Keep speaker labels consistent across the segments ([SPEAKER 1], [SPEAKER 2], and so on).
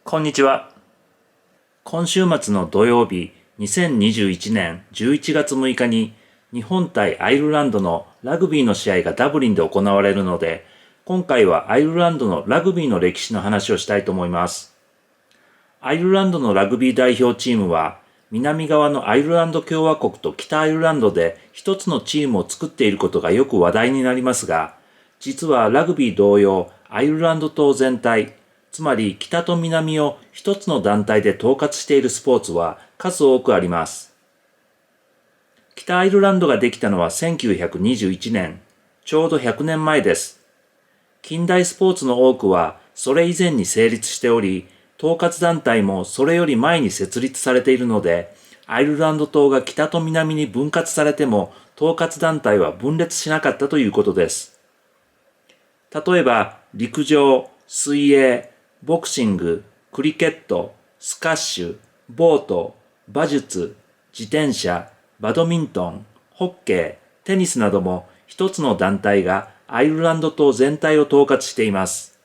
[SPEAKER 1] こんにちは。今週末の土曜日、2021年11月6日に日本対アイルランドのラグビーの試合がダブリンで行われるので、今回はアイルランドのラグビーの歴史の話をしたいと思います。アイルランドのラグビー代表チームは、南側のアイルランド共和国と北アイルランドで一つのチームを作っていることがよく話題になりますが、実はラグビー同様、アイルランド島全体、つまり北と南を一つの団体で統括しているスポーツは数多くあります。北アイルランドができたのは1921年、ちょうど100年前です。近代スポーツの多くはそれ以前に成立しており、統括団体もそれより前に設立されているので、アイルランド島が北と南に分割されても統括団体は分裂しなかったということです。例えば、陸上、水泳、ボクシング、クリケット、スカッシュ、ボート、馬術、自転車、バドミントン、ホッケー、テニスなども一つの団体がアイルランド島全体を統括しています。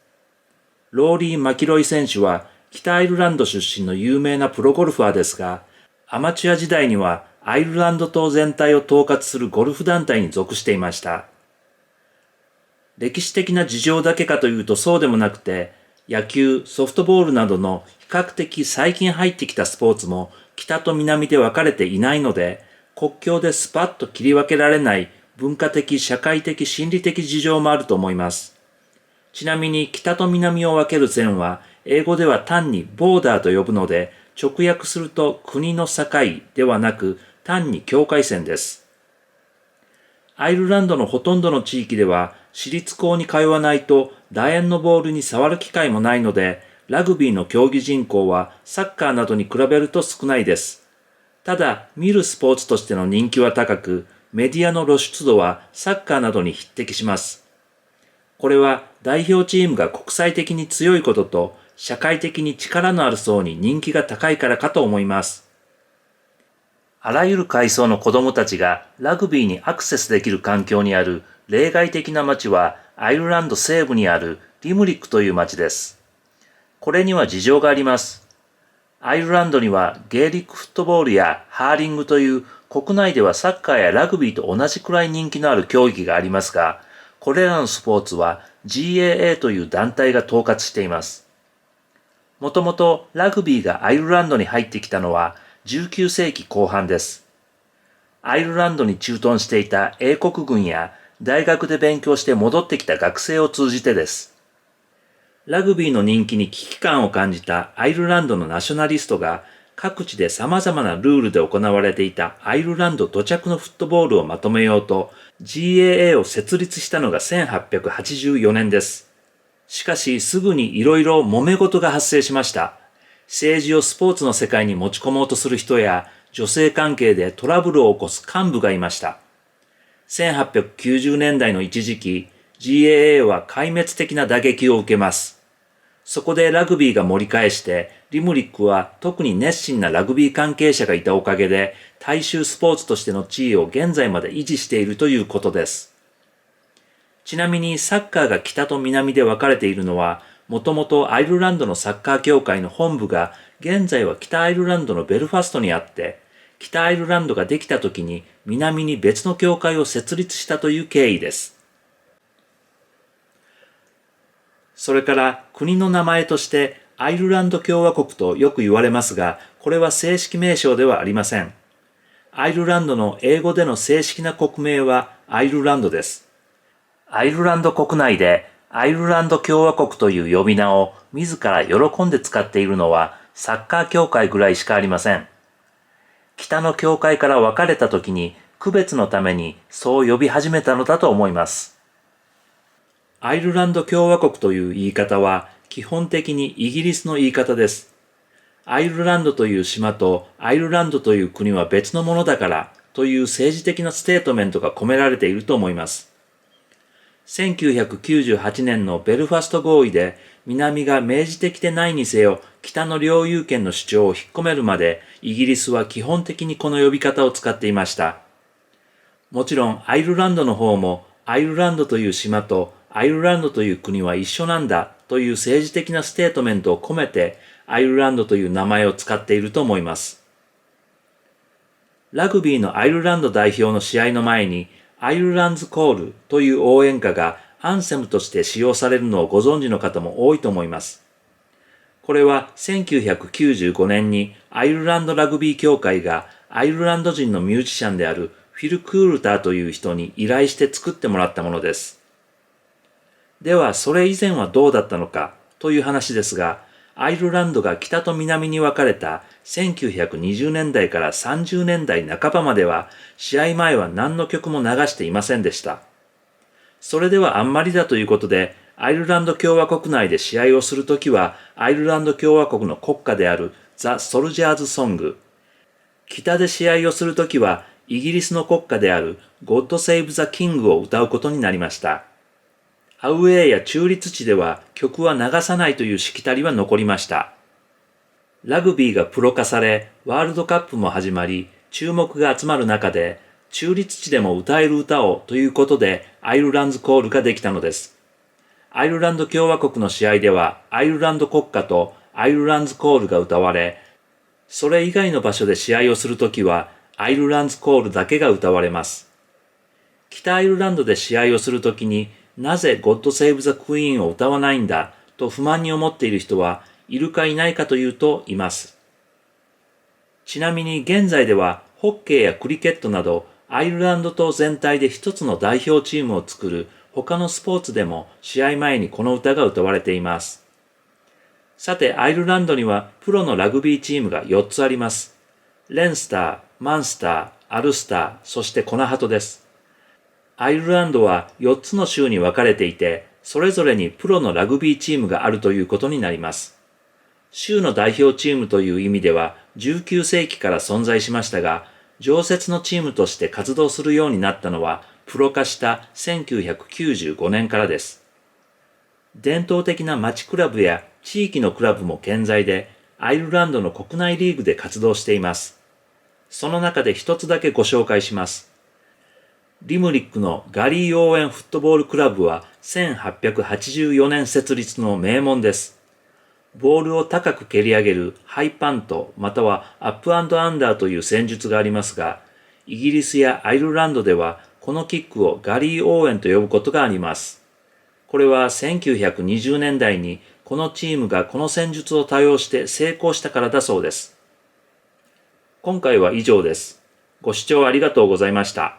[SPEAKER 1] ローリー・マキロイ選手は北アイルランド出身の有名なプロゴルファーですが、アマチュア時代にはアイルランド島全体を統括するゴルフ団体に属していました。歴史的な事情だけかというとそうでもなくて、野球、ソフトボールなどの比較的最近入ってきたスポーツも北と南で分かれていないので、国境でスパッと切り分けられない文化的、社会的、心理的事情もあると思います。ちなみに北と南を分ける線は、英語では単にボーダーと呼ぶので、直訳すると国の境ではなく単に境界線です。アイルランドのほとんどの地域では、私立校に通わないと楕円のボールに触る機会もないので、ラグビーの競技人口はサッカーなどに比べると少ないです。ただ、見るスポーツとしての人気は高く、メディアの露出度はサッカーなどに匹敵します。これは代表チームが国際的に強いことと、社会的に力のある層に人気が高いからかと思います。あらゆる階層の子供たちがラグビーにアクセスできる環境にある例外的な町はアイルランド西部にあるリムリックという町です。これには事情があります。アイルランドにはゲーリックフットボールやハーリングという国内ではサッカーやラグビーと同じくらい人気のある競技がありますが、これらのスポーツは GAA という団体が統括しています。もともとラグビーがアイルランドに入ってきたのは19世紀後半です。アイルランドに駐屯していた英国軍や大学で勉強して戻ってきた学生を通じてです。ラグビーの人気に危機感を感じたアイルランドのナショナリストが各地で様々なルールで行われていたアイルランド土着のフットボールをまとめようと GAA を設立したのが1884年です。しかしすぐに色々揉め事が発生しました。政治をスポーツの世界に持ち込もうとする人や女性関係でトラブルを起こす幹部がいました。1890年代の一時期、GAA は壊滅的な打撃を受けます。そこでラグビーが盛り返して、リムリックは特に熱心なラグビー関係者がいたおかげで、大衆スポーツとしての地位を現在まで維持しているということです。ちなみにサッカーが北と南で分かれているのは、もともとアイルランドのサッカー協会の本部が現在は北アイルランドのベルファストにあって、北アイルランドができた時に南に別の協会を設立したという経緯です。それから国の名前としてアイルランド共和国とよく言われますが、これは正式名称ではありません。アイルランドの英語での正式な国名はアイルランドです。アイルランド国内でアイルランド共和国という呼び名を自ら喜んで使っているのはサッカー協会ぐらいしかありません。北の協会から分かれた時に区別のためにそう呼び始めたのだと思います。アイルランド共和国という言い方は基本的にイギリスの言い方です。アイルランドという島とアイルランドという国は別のものだからという政治的なステートメントが込められていると思います。1998年のベルファスト合意で南が明示的でないにせよ北の領有権の主張を引っ込めるまでイギリスは基本的にこの呼び方を使っていました。もちろんアイルランドの方もアイルランドという島とアイルランドという国は一緒なんだという政治的なステートメントを込めてアイルランドという名前を使っていると思います。ラグビーのアイルランド代表の試合の前にアイルランズコールという応援歌がアンセムとして使用されるのをご存知の方も多いと思います。これは1995年にアイルランドラグビー協会がアイルランド人のミュージシャンであるフィル・クールターという人に依頼して作ってもらったものです。ではそれ以前はどうだったのかという話ですが、アイルランドが北と南に分かれた1920年代から30年代半ばまでは試合前は何の曲も流していませんでした。それではあんまりだということで、アイルランド共和国内で試合をするときは、アイルランド共和国の国歌であるザ・ソルジャーズ・ソング。北で試合をするときは、イギリスの国歌である God Save the King を歌うことになりました。アウェーや中立地では曲は流さないというしきたりは残りました。ラグビーがプロ化され、ワールドカップも始まり、注目が集まる中で、中立地でも歌える歌をということでアイルランズコールができたのです。アイルランド共和国の試合ではアイルランド国歌とアイルランズコールが歌われ、それ以外の場所で試合をするときはアイルランズコールだけが歌われます。北アイルランドで試合をするときになぜ God Save the Queen を歌わないんだと不満に思っている人はいるかいないかというといます。ちなみに現在ではホッケーやクリケットなどアイルランド島全体で一つの代表チームを作る他のスポーツでも試合前にこの歌が歌われています。さて、アイルランドにはプロのラグビーチームが4つあります。レンスター、マンスター、アルスター、そしてコナハトです。アイルランドは4つの州に分かれていて、それぞれにプロのラグビーチームがあるということになります。州の代表チームという意味では19世紀から存在しましたが、常設のチームとして活動するようになったのはプロ化した1995年からです。伝統的な町クラブや地域のクラブも健在で、アイルランドの国内リーグで活動しています。その中で一つだけご紹介します。リムリックのガリー・オーエンフットボールクラブは1884年設立の名門です。ボールを高く蹴り上げるハイパントまたはアップアンダーという戦術がありますが、イギリスやアイルランドではこのキックをガリー・オーエンと呼ぶことがあります。これは1920年代にこのチームがこの戦術を多用して成功したからだそうです。今回は以上です。ご視聴ありがとうございました。